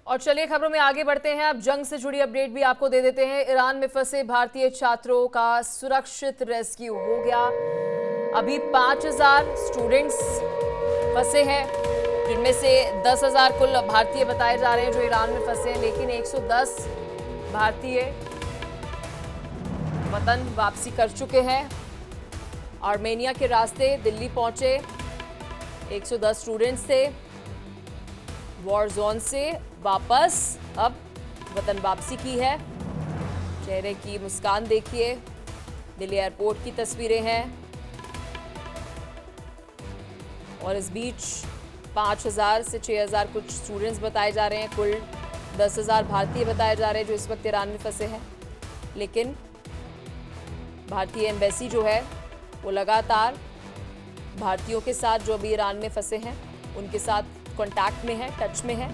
और चलिए खबरों में आगे बढ़ते हैं। अब जंग से जुड़ी अपडेट भी आपको दे देते हैं। ईरान में फंसे भारतीय छात्रों का सुरक्षित रेस्क्यू हो गया। अभी 5000 स्टूडेंट्स फंसे हैं, जिनमें से 10,000 कुल भारतीय बताए जा रहे हैं जो ईरान में फंसे हैं, लेकिन 110 भारतीय वतन वापसी कर चुके हैं। आर्मेनिया के रास्ते दिल्ली पहुंचे 110 स्टूडेंट्स थे। वॉर जोन से वापस अब वतन वापसी की है। चेहरे की मुस्कान देखिए। दिल्ली एयरपोर्ट की तस्वीरें हैं। और इस बीच 5000 से 6000 कुछ स्टूडेंट्स बताए जा रहे हैं। कुल 10,000 भारतीय बताए जा रहे हैं जो इस वक्त ईरान में फंसे हैं। लेकिन भारतीय एम्बेसी जो है वो लगातार भारतीयों के साथ जो अभी ईरान में फंसे हैं उनके साथ कांटेक्ट में है, टच में है।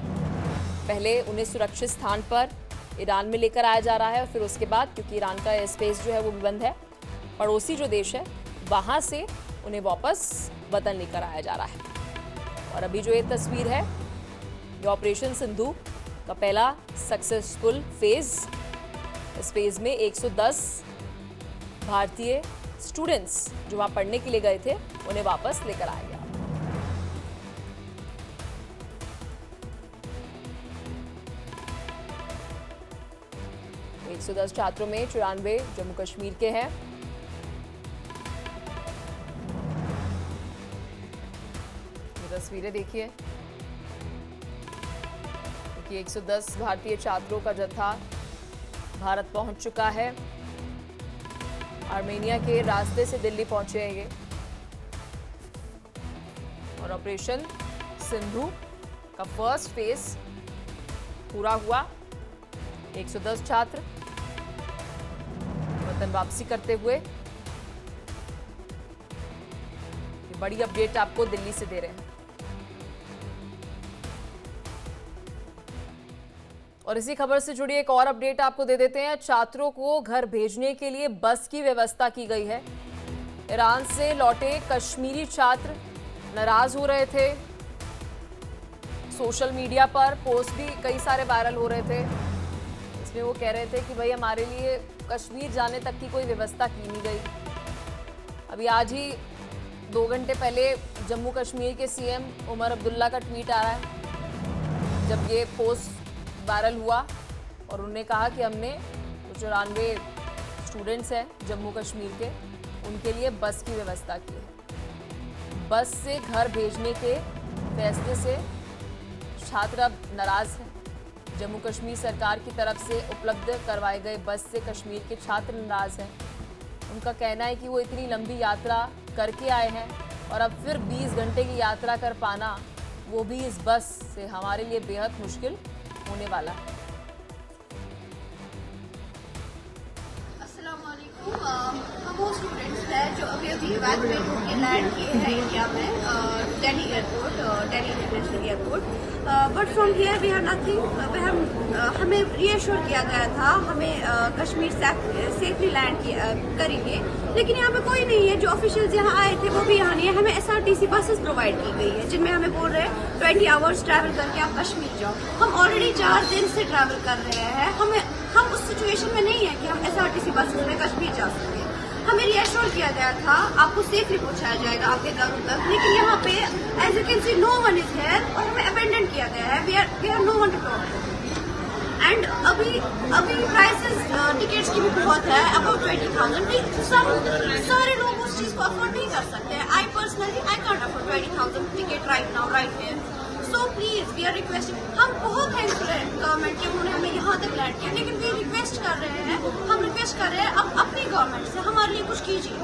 पहले उन्हें सुरक्षित स्थान पर ईरान में लेकर आया जा रहा है और फिर उसके बाद, क्योंकि ईरान का एयर स्पेस जो है वो भी बंद है, पड़ोसी जो देश है वहाँ से उन्हें वापस वतन लेकर आया जा रहा है। और अभी जो ये तस्वीर है ये ऑपरेशन सिंधु का पहला सक्सेसफुल फेज। इस फेज में 110 भारतीय स्टूडेंट्स जो वहाँ पढ़ने के लिए गए थे उन्हें वापस लेकर आया गया। एक 110 छात्रों में 94 जम्मू कश्मीर के हैं। ये तस्वीरें देखिए कि 110 भारतीय छात्रों का जत्था भारत पहुंच चुका है। आर्मेनिया के रास्ते से दिल्ली पहुंचे हैं ये। और ऑपरेशन सिंधु का फर्स्ट फेज पूरा हुआ। 110 छात्र वतन वापसी करते हुए। ये बड़ी अपडेट आपको दिल्ली से दे रहे हैं। और इसी खबर से जुड़ी एक और अपडेट आपको दे देते हैं। छात्रों को घर भेजने के लिए बस की व्यवस्था की गई है। ईरान से लौटे कश्मीरी छात्र नाराज हो रहे थे। सोशल मीडिया पर पोस्ट भी कई सारे वायरल हो रहे थे। इसमें वो कह रहे थे कि भाई हमारे लिए कश्मीर जाने तक की कोई व्यवस्था की नहीं गई। अभी आज ही 2 घंटे पहले जम्मू कश्मीर के सीएम उमर अब्दुल्ला का ट्वीट आ रहा है जब ये पोस्ट वायरल हुआ। और उन्होंने कहा कि हमने 94 स्टूडेंट्स हैं जम्मू कश्मीर के, उनके लिए बस की व्यवस्था की है। बस से घर भेजने के फैसले से छात्र अब नाराज हैं। जम्मू कश्मीर सरकार की तरफ से उपलब्ध करवाए गए बस से कश्मीर के छात्र नाराज हैं। उनका कहना है कि वो इतनी लंबी यात्रा करके आए हैं और अब फिर 20 घंटे की यात्रा कर पाना, वो भी इस बस से, हमारे लिए बेहद मुश्किल होने वाला है। अस्सलाम वालेकुम। हम वो स्टूडेंट्स हैं जो अभी इवैक्यूएट होकर लैंड किए हैं इंडिया में, Delhi airport, Delhi international airport. But from here we have nothing. हमें रीअश्योर किया गया था हमें कश्मीर सेफली लैंड करेंगे, लेकिन यहाँ पे कोई नहीं है। जो ऑफिशियल्स यहाँ आए थे वो भी यहाँ नहीं है। हमें SRTC बसेस प्रोवाइड की गई है जिनमें हमें बोल रहे हैं 20 आवर्स ट्रैवल करके आप कश्मीर जाओ। हम ऑलरेडी 4 दिन से ट्रैवल कर रहे हैं। हम उस सिचुएशन में नहीं है कि हम SRTC बसेस में कश्मीर जा सकें। हमें रिएश्योर किया गया था आपको सेफली पहुंचाया जाएगा आपके घरों तक, लेकिन यहाँ पे as you can see no one is here और हमें अबेंडन किया गया है। We are no one to talk to. And अभी प्राइसेस टिकट्स की भी बहुत है, अबाउट 20,000। सारे लोग उस चीज को अफोर्ड नहीं कर सकते हैं। I personally I can't afford 20,000 ticket right now right here. So please we are requesting. हम बहुत थैंकफुल है गवर्नमेंट के, उन्होंने हमें यहाँ तक लैंड किया, लेकिन वी रिक्वेस्ट कर रहे हैं, हम रिक्वेस्ट कर रहे हैं अब अपनी गवर्नमेंट से हमारे लिए कुछ कीजिए।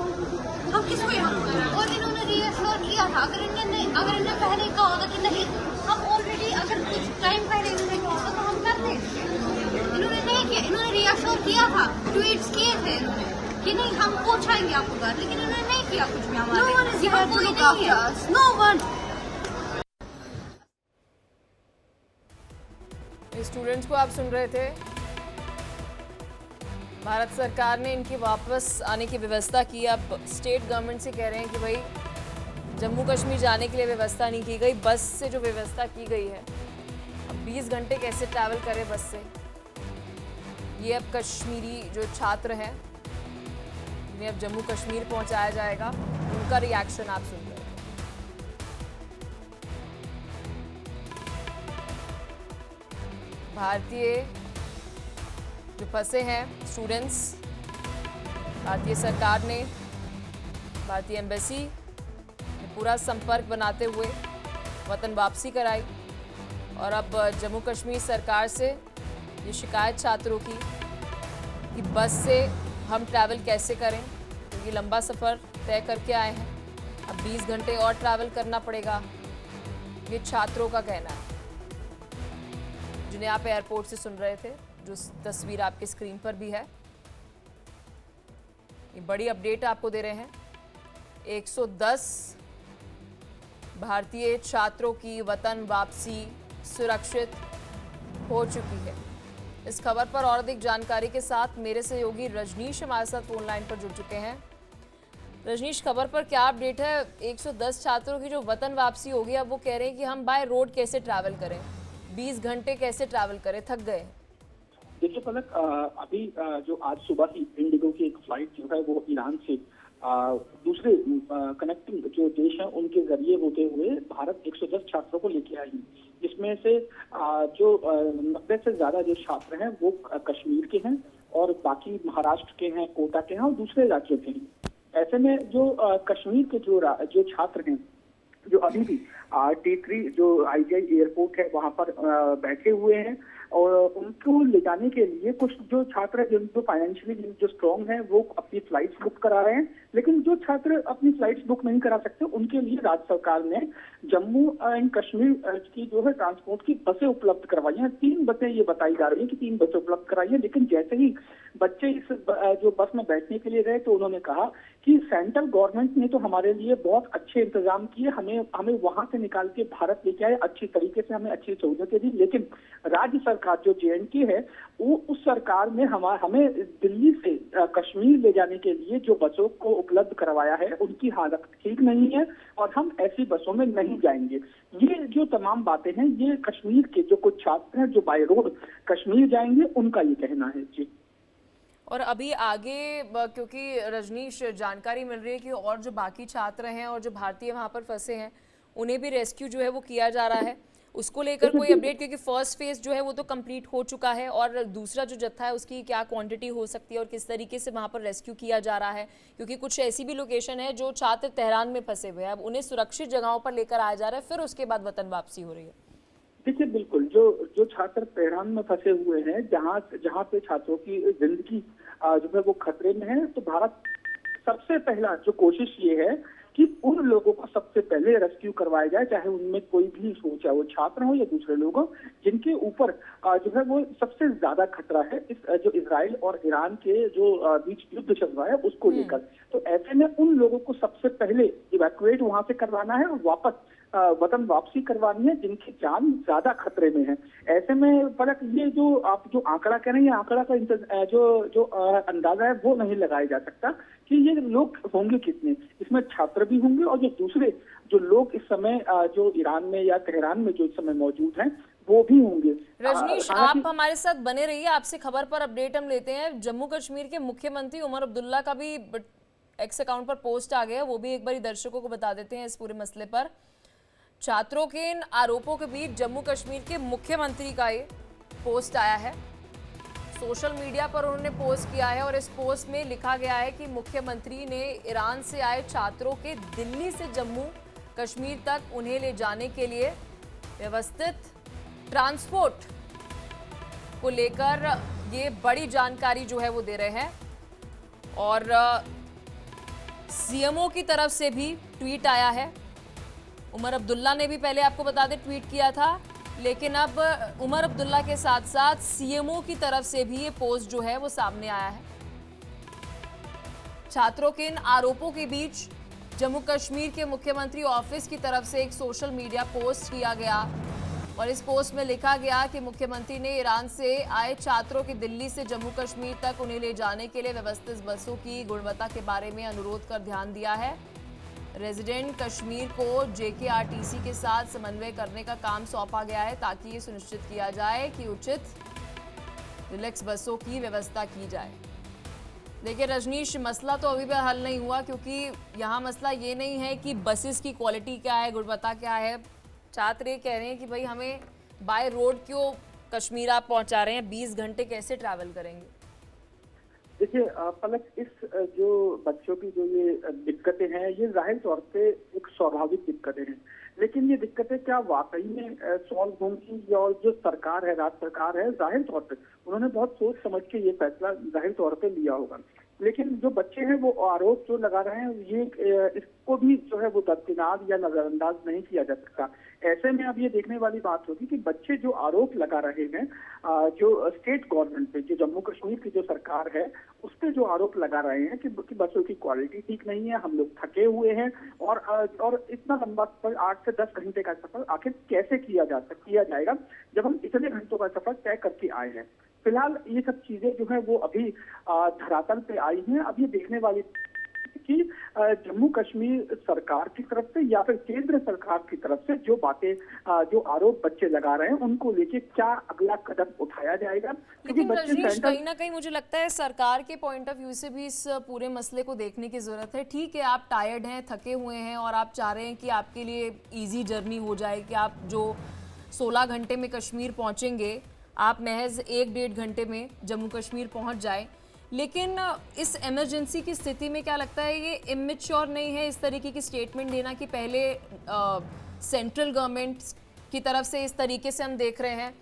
हम किसको यहाँ बोलें? और इन्होंने रिएश्योर किया था। अगर इन्हें पहले कहा होता कि नहीं, हम ऑलरेडी अगर कुछ टाइम पहले इन्होंने कहा होता तो हम करते। इन्होंने नहीं किया। इन्होंने रिएश्योर किया था, ट्वीट्स किए थे इन्होंने कि नहीं हम पहुँचाएंगे आपको घर, लेकिन इन्होंने नहीं किया कुछ भी हमारे। No one is here to look after us, no one. Students को आप सुन रहे थे। भारत सरकार ने इनकी वापस आने की व्यवस्था की। अब स्टेट गवर्नमेंट से कह रहे हैं कि भाई जम्मू कश्मीर जाने के लिए व्यवस्था नहीं की गई, बस से जो व्यवस्था की गई है। अब 20 घंटे कैसे ट्रैवल करें बस से। ये अब कश्मीरी जो छात्र हैं जिन्हें अब जम्मू कश्मीर पहुंचाया जाएगा, उनका रिएक्शन आप सुन रहे हैं। भारतीय जो फंसे हैं स्टूडेंट्स, भारतीय सरकार ने, भारतीय एम्बेसी ने पूरा संपर्क बनाते हुए वतन वापसी कराई और अब जम्मू कश्मीर सरकार से ये शिकायत छात्रों की कि बस से हम ट्रैवल कैसे करें, क्योंकि लंबा सफ़र तय करके आए हैं, अब 20 घंटे और ट्रैवल करना पड़ेगा, ये छात्रों का कहना है जिन्हें आप एयरपोर्ट से सुन रहे थे, जो तस्वीर आपकी स्क्रीन पर भी है। ये बड़ी अपडेट आपको दे रहे हैं। 110 भारतीय छात्रों की वतन वापसी सुरक्षित हो चुकी है। इस खबर पर और अधिक जानकारी के साथ मेरे सहयोगी रजनीश हमारे साथ फोन लाइन पर जुड़ चुके हैं। रजनीश, खबर पर क्या अपडेट है? 110 छात्रों की जो वतन वापसी होगी, अब वो कह रहे हैं कि हम बाय रोड कैसे ट्रैवल करें, 20 घंटे कैसे ट्रैवल करें, थक गए। देखिए पलक, अभी जो आज सुबह ही इंडिगो की एक फ्लाइट जो है वो ईरान से दूसरे कनेक्टिंग जो देश हैं उनके जरिए होते हुए भारत 110 छात्रों को लेके आई, जिसमें से जो 90 से ज्यादा जो छात्र हैं वो कश्मीर के हैं और बाकी महाराष्ट्र के हैं, कोटा के हैं और दूसरे राज्यों के हैं। ऐसे में जो कश्मीर के जो छात्र हैं जो अभी भी T3 जो IGI एयरपोर्ट है वहां पर बैठे हुए हैं और उनको ले जाने के लिए कुछ जो छात्र जो फाइनेंशियली जो स्ट्रॉन्ग हैं वो अपनी फ्लाइट्स बुक करा रहे हैं, लेकिन जो छात्र अपनी फ्लाइट्स बुक नहीं करा सकते उनके लिए राज्य सरकार ने जम्मू एंड कश्मीर की जो है ट्रांसपोर्ट की बसें उपलब्ध करवाई हैं। 3 बसें ये बताई जा रही है कि 3 बसें उपलब्ध कराई है, लेकिन जैसे ही बच्चे इस जो बस में बैठने के लिए गए तो उन्होंने कहा कि सेंट्रल गवर्नमेंट ने तो हमारे लिए बहुत अच्छे इंतजाम किए, हमें वहां से निकाल के भारत लेके आए, अच्छी तरीके से हमें अच्छी सहूलियतें दी, लेकिन राज्य सरकार जो JNK है वो उस सरकार ने हमें दिल्ली से कश्मीर ले जाने के लिए जो बसों को उपलब्ध करवाया है उनकी हालत ठीक नहीं है और हम ऐसी बसों में नहीं जाएंगे। ये जो तमाम बातें हैं ये कश्मीर के जो कुछ छात्र हैं जो बाय रोड कश्मीर जाएंगे उनका ये कहना है। जी, और अभी आगे क्योंकि रजनीश जानकारी मिल रही है कि और जो बाकी छात्र हैं और जो भारतीय वहां पर फंसे हैं उन्हें भी रेस्क्यू जो है वो किया जा रहा है, उसको लेकर कोई अपडेट? क्योंकि फर्स्ट फेज जो है वो तो कंप्लीट हो चुका है और दूसरा जो जत्था है उसकी क्या क्वांटिटी हो सकती है और किस तरीके से वहां पर रेस्क्यू किया जा रहा है, क्योंकि कुछ ऐसी भी लोकेशन है जो छात्र तेहरान में फंसे हुए हैं, अब उन्हें सुरक्षित जगहों पर लेकर आया जा रहा है, फिर उसके बाद वतन वापसी हो रही है। देखिए बिल्कुल, जो छात्र तेहरान में फंसे हुए हैं जहाँ पे छात्रों की जिंदगी जो है वो खतरे में है, तो भारत सबसे पहला जो कोशिश ये है कि उन लोगों को सबसे पहले रेस्क्यू करवाया जाए, चाहे उनमें कोई भी हो, चाहे वो छात्र हो या दूसरे लोग हो, जिनके ऊपर जो है वो सबसे ज्यादा खतरा है इस जो इजराइल और ईरान के जो बीच युद्ध चल रहा है उसको लेकर। तो ऐसे में उन लोगों को सबसे पहले इवैक्यूएट वहां से करवाना है और वापस वतन वापसी करवानी है जिनकी जान ज्यादा खतरे में है। ऐसे में फर्क ये जो आप जो आंकड़ा कह रहे हैं, आंकड़ा का जो अंदाजा है वो नहीं लगाया जा सकता कि ये लोग होंगे कितने, इसमें छात्र भी होंगे और जो दूसरे जो लोग इस समय जो ईरान में या तेहरान में जो इस समय मौजूद हैं वो भी होंगे। रजनीश, आप हमारे साथ बने रहिए, आपसे खबर पर अपडेट हम लेते हैं। जम्मू कश्मीर के मुख्यमंत्री उमर अब्दुल्ला का भी एक्स अकाउंट पर पोस्ट आ गया, वो भी एक बार दर्शकों को बता देते हैं इस पूरे मसले पर। छात्रों के इन आरोपों के बीच जम्मू कश्मीर के मुख्यमंत्री का ये पोस्ट आया है, सोशल मीडिया पर उन्होंने पोस्ट किया है और इस पोस्ट में लिखा गया है कि मुख्यमंत्री ने ईरान से आए छात्रों के दिल्ली से जम्मू कश्मीर तक उन्हें ले जाने के लिए व्यवस्थित ट्रांसपोर्ट को लेकर ये बड़ी जानकारी जो है वो दे रहे हैं। और CMO की तरफ से भी ट्वीट आया है। उमर अब्दुल्ला ने भी पहले आपको बता दें ट्वीट किया था, लेकिन अब उमर अब्दुल्ला के साथ साथ CMO की तरफ से भी ये पोस्ट जो है वो सामने आया है। छात्रों के इन आरोपों के बीच जम्मू कश्मीर के मुख्यमंत्री ऑफिस की तरफ से एक सोशल मीडिया पोस्ट किया गया और इस पोस्ट में लिखा गया कि मुख्यमंत्री ने ईरान से आए छात्रों की दिल्ली से जम्मू कश्मीर तक उन्हें ले जाने के लिए व्यवस्थित बसों की गुणवत्ता के बारे में अनुरोध कर ध्यान दिया है। रेजिडेंट कश्मीर को जेकेआरटीसी के साथ समन्वय करने का काम सौंपा गया है ताकि ये सुनिश्चित किया जाए कि उचित रिलैक्स बसों की व्यवस्था की जाए। देखिए रजनीश, मसला तो अभी भी हल नहीं हुआ, क्योंकि यहाँ मसला ये नहीं है कि बसेस की क्वालिटी क्या है, गुणवत्ता क्या है। छात्र ये कह रहे हैं कि भाई हमें बाय रोड क्यों कश्मीर आप पहुंचा रहे हैं, 20 घंटे कैसे ट्रैवल करेंगे? देखिए पलक, इस जो बच्चों की जो ये दिक्कतें हैं, ये जाहिर तौर पे एक स्वाभाविक दिक्कतें हैं, लेकिन ये दिक्कतें क्या वाकई में सॉल्व होंगी? और जो सरकार है, राज्य सरकार है, जाहिर तौर पे उन्होंने बहुत सोच समझ के ये फैसला जाहिर तौर पे लिया होगा। लेकिन जो बच्चे हैं वो आरोप जो लगा रहे हैं, ये इसको भी जो है वो दरकिनार या नजरअंदाज नहीं किया जा सकता। ऐसे में अब ये देखने वाली बात होगी कि बच्चे जो आरोप लगा रहे हैं, जो स्टेट गवर्नमेंट पे, जो जम्मू कश्मीर की जो सरकार है उस पे जो आरोप लगा रहे हैं कि बसों की क्वालिटी ठीक नहीं है, हम लोग थके हुए हैं, और इतना लंबा सफर 8 से 10 घंटे का सफर आखिर कैसे किया जाएगा जब हम इतने घंटों का सफर तय करके आए हैं। फिलहाल ये सब चीजें जो है वो अभी धरातल पे आई हैं। अब ये देखने वाली कि जम्मू कश्मीर सरकार की तरफ से या फिर केंद्र सरकार की तरफ से जो बातें, जो आरोप बच्चे लगा रहे हैं, उनको लेके क्या अगला कदम उठाया जाएगा। लेकिन रजनीश, कहीं ना कहीं मुझे लगता है सरकार के पॉइंट ऑफ व्यू से भी इस पूरे मसले को देखने की जरूरत है। ठीक है, आप टायर्ड हैं, थके हुए हैं, और आप चाह रहे हैं कि आपके लिए ईजी जर्नी हो जाए, कि आप जो 16 घंटे में कश्मीर पहुंचेंगे आप महज 1-1.5 घंटे में जम्मू कश्मीर पहुंच जाए। लेकिन इस इमरजेंसी की स्थिति में क्या लगता है ये इमेच्योर नहीं है इस तरीके की स्टेटमेंट देना कि पहले सेंट्रल गवर्नमेंट की तरफ से इस तरीके से हम देख रहे हैं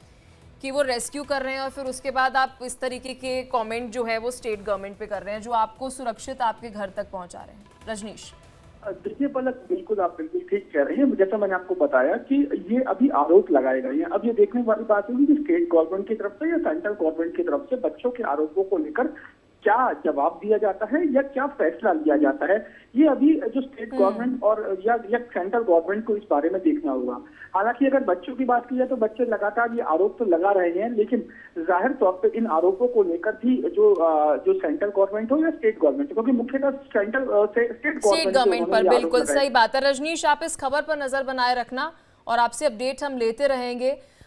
कि वो रेस्क्यू कर रहे हैं, और फिर उसके बाद आप इस तरीके के कमेंट जो है वो स्टेट गवर्नमेंट पे कर रहे हैं जो आपको सुरक्षित आपके घर तक पहुंचा रहे हैं? रजनीश, देखिए पलक, बिल्कुल आप बिल्कुल ठीक कह रहे हैं। जैसा मैंने आपको बताया कि ये अभी आरोप लगाए गए हैं। अब ये देखने वाली बात होगी कि स्टेट गवर्नमेंट की तरफ से या सेंट्रल गवर्नमेंट की तरफ से बच्चों के आरोपों को लेकर क्या जवाब दिया जाता है या क्या फैसला लिया जाता है। ये अभी जो स्टेट गवर्नमेंट और या सेंट्रल गवर्नमेंट को इस बारे में देखना होगा। हालांकि अगर बच्चों की बात की जाए तो बच्चे लगातार ये आरोप तो लगा रहे हैं, लेकिन जाहिर तौर पे इन आरोपों को लेकर भी जो सेंट्रल गवर्नमेंट हो या स्टेट गवर्नमेंट, क्योंकि मुख्यतः स्टेट गवर्नमेंट पर, बिल्कुल सही बात है। रजनीश, आप इस खबर पर नजर बनाए रखना और आपसे अपडेट हम लेते रहेंगे।